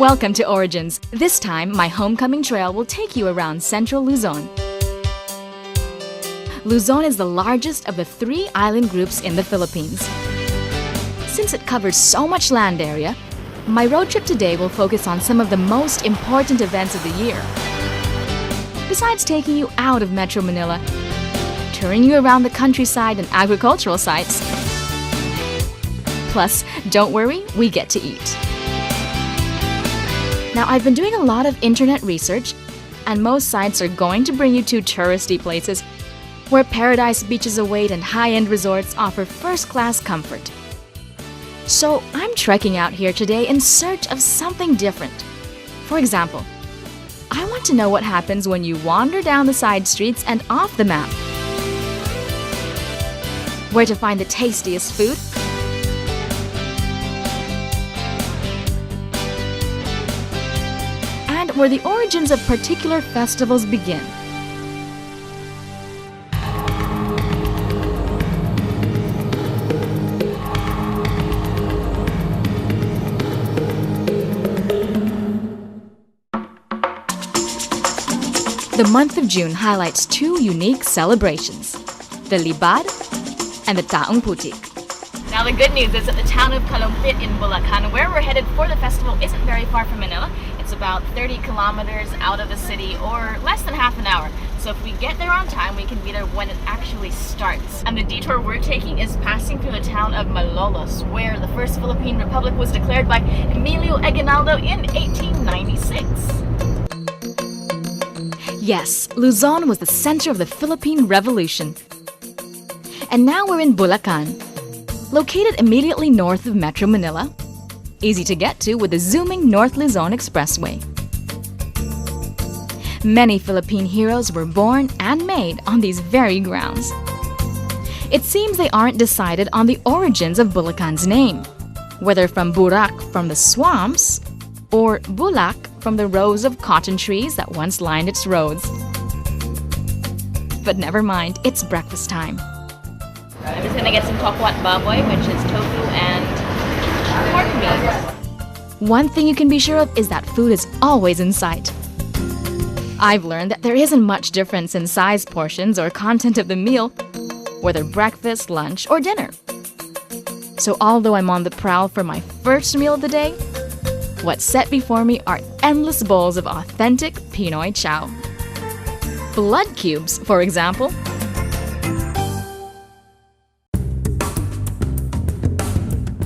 Welcome to Origins. This time, my homecoming trail will take you around central Luzon. Luzon is the largest of the 3 island groups in the Philippines. Since it covers so much land area, my road trip today will focus on some of the most important events of the year. Besides taking you out of Metro Manila, touring you around the countryside and agricultural sites. Plus, don't worry, we get to eat. Now, I've been doing a lot of internet research, and most sites are going to bring you to touristy places where paradise beaches await and high-end resorts offer first-class comfort. So, I'm trekking out here today in search of something different. For example, I want to know what happens when you wander down the side streets and off the map. Where to find the tastiest food, and where the origins of particular festivals begin. The month of June highlights 2 unique celebrations, the Libad and the Taong Putik. Now the good news is that the town of Kalumpit in Bulacan, where we're headed for the festival, isn't very far from Manila. It's about 30 kilometers out of the city, or less than half an hour. So if we get there on time, we can be there when it actually starts. And the detour we're taking is passing through the town of Malolos, where the first Philippine Republic was declared by Emilio Aguinaldo in 1896. Yes, Luzon was the center of the Philippine Revolution. And now we're in Bulacan, located immediately north of Metro Manila, easy to get to with the zooming North Luzon Expressway. Many Philippine heroes were born and made on these very grounds. It seems they aren't decided on the origins of Bulacan's name, whether from Burak from the swamps, or Bulak from the rows of cotton trees that once lined its roads. But never mind, it's breakfast time. I'm just gonna get some tokwat baboy, which is tofu and pork meat. One thing you can be sure of is that food is always in sight. I've learned that there isn't much difference in size portions or content of the meal, whether breakfast, lunch, or dinner. So although I'm on the prowl for my first meal of the day, what's set before me are endless bowls of authentic Pinoy chow. Blood cubes, for example.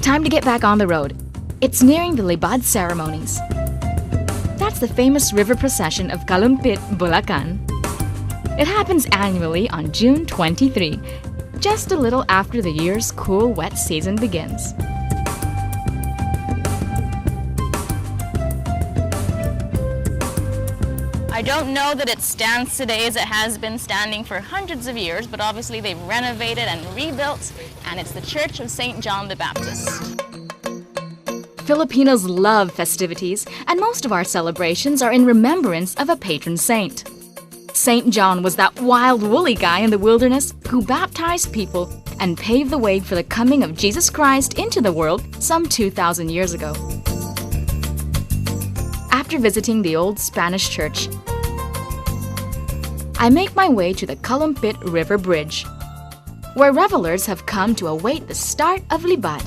Time to get back on the road. It's nearing the Libad ceremonies. That's the famous river procession of Kalumpit, Bulacan. It happens annually on June 23, just a little after the year's cool, wet season begins. I don't know that it stands today as it has been standing for hundreds of years, but obviously they've renovated and rebuilt, and it's the Church of St. John the Baptist. Filipinos love festivities, and most of our celebrations are in remembrance of a patron saint. St. John was that wild, woolly guy in the wilderness who baptized people and paved the way for the coming of Jesus Christ into the world some 2,000 years ago. After visiting the old Spanish church, I make my way to the Kalumpit River Bridge, where revelers have come to await the start of Libad.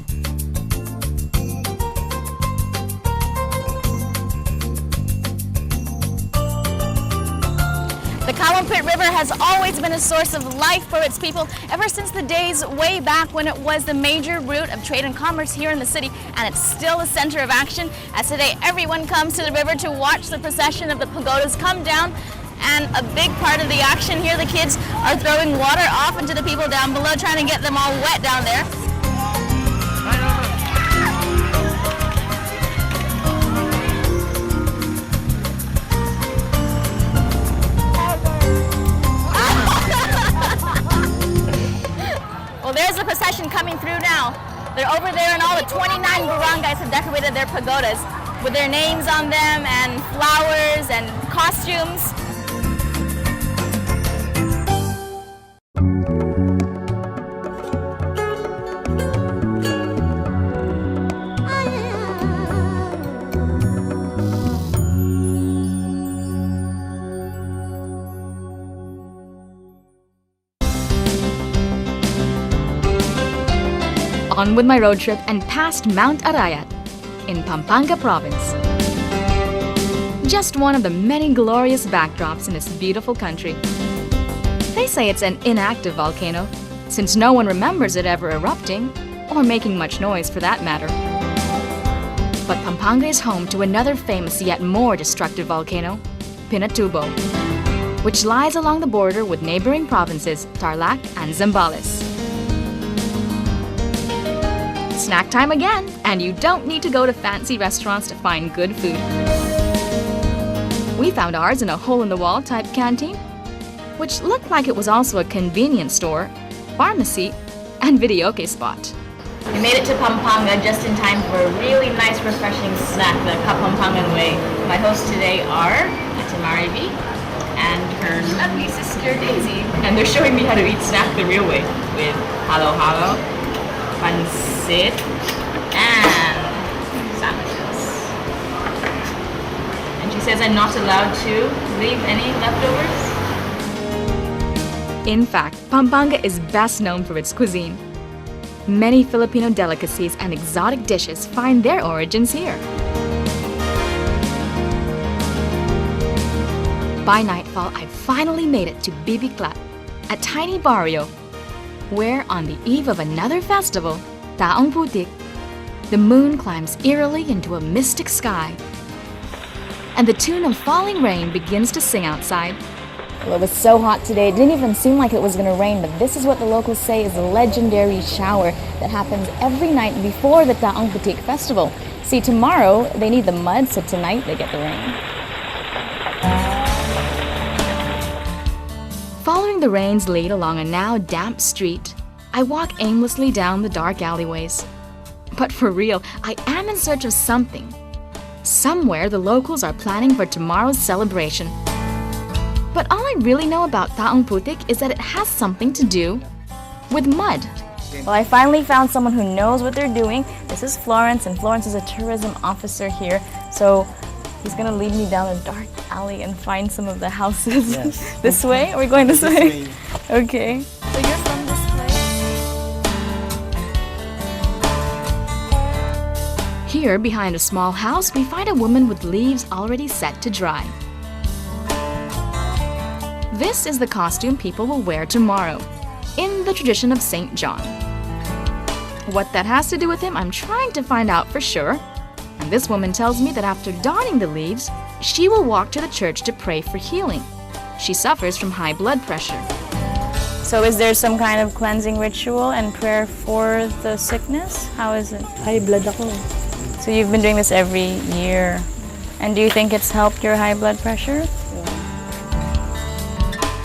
The Kalumpit River has always been a source of life for its people ever since the days way back when it was the major route of trade and commerce here in the city, and it's still a center of action, as today everyone comes to the river to watch the procession of the pagodas come down. And a big part of the action here, the kids are throwing water off into the people down below, trying to get them all wet down there. Well, there's the procession coming through now. They're over there, and all the 29 barangays have decorated their pagodas with their names on them and flowers and costumes. on with my road trip and past Mount Arayat in Pampanga Province. Just one of the many glorious backdrops in this beautiful country. They say it's an inactive volcano, since no one remembers it ever erupting, or making much noise for that matter. But Pampanga is home to another famous yet more destructive volcano, Pinatubo, which lies along the border with neighboring provinces Tarlac and Zambales. Snack time again, and you don't need to go to fancy restaurants to find good food. We found ours in a hole-in-the-wall type canteen, which looked like it was also a convenience store, pharmacy, and videoke spot. We made it to Pampanga just in time for a really nice, refreshing snack the Kapampangan way. My hosts today are Ate Marivi and her lovely sister Daisy, and they're showing me how to eat snack the real way with halo-halo, pancit, and sandwiches. And she says I'm not allowed to leave any leftovers. In fact, Pampanga is best known for its cuisine. Many Filipino delicacies and exotic dishes find their origins here. By nightfall, I finally made it to Bibiclat, a tiny barrio, where on the eve of another festival, Taong Putik, the moon climbs eerily into a mystic sky, and the tune of falling rain begins to sing outside. Well, it was so hot today, it didn't even seem like it was going to rain, but this is what the locals say is a legendary shower that happens every night before the Taong Putik festival. See, tomorrow they need the mud, so tonight they get the rain. Following the rain's lead along a now damp street, I walk aimlessly down the dark alleyways. But for real, I am in search of something. Somewhere the locals are planning for tomorrow's celebration. But all I really know about Taong Putik is that it has something to do with mud. Well, I finally found someone who knows what they're doing. This is Florence, and Florence is a tourism officer here. So he's gonna lead me down a dark alley and find some of the houses. Yes. This way? Are we going this way? Okay. So you're from this place? Here, behind a small house, we find a woman with leaves already set to dry. This is the costume people will wear tomorrow, in the tradition of St. John. What that has to do with him, I'm trying to find out for sure. And this woman tells me that after donning the leaves, she will walk to the church to pray for healing. She suffers from high blood pressure. So is there some kind of cleansing ritual and prayer for the sickness? How is it? High blood ako. So you've been doing this every year. And do you think it's helped your high blood pressure?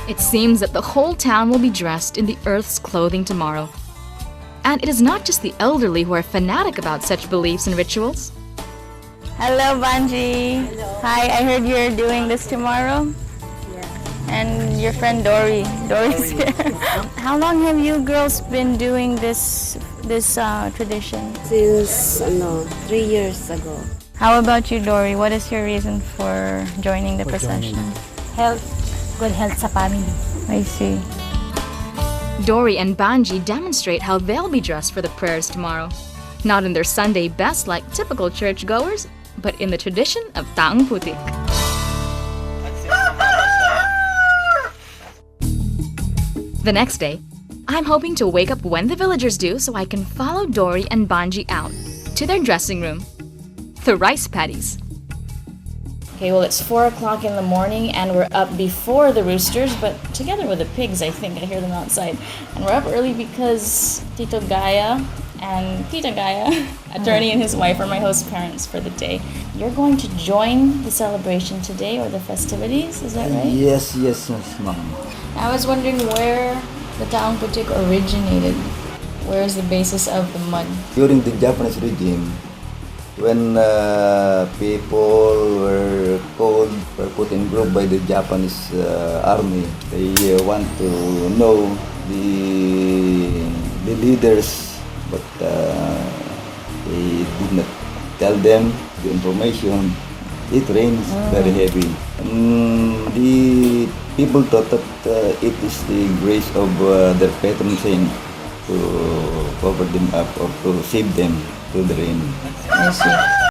It seems that the whole town will be dressed in the earth's clothing tomorrow. And it is not just the elderly who are fanatic about such beliefs and rituals. Hello, Banji. Hello. Hi, I heard you're doing this tomorrow. Yeah. And your friend Dory. Dory's here. How long have you girls been doing this tradition? Since 3 years ago. How about you, Dory? What is your reason for joining the procession? Health, good health sa family. I see. Dory and Banji demonstrate how they'll be dressed for the prayers tomorrow. Not in their Sunday best like typical churchgoers, but in the tradition of Taong Putik. The next day, I'm hoping to wake up when the villagers do so I can follow Dory and Banji out to their dressing room, the rice paddies. Okay, well, it's 4 o'clock in the morning and we're up before the roosters, but together with the pigs, I think. I hear them outside. And we're up early because Tito Gaya and Tita Gaya, attorney and his wife, are my host parents for the day. You're going to join the celebration today or the festivities, is that right? Yes, ma'am. I was wondering where the Taong Putik originated. Where is the basis of the mud? During the Japanese regime, when people were called or put in group by the Japanese army, they want to know the leaders, but they did not tell them the information. It rains very heavy. The people thought that it is the grace of their patron saint to cover them up or to save them to the rain. I see.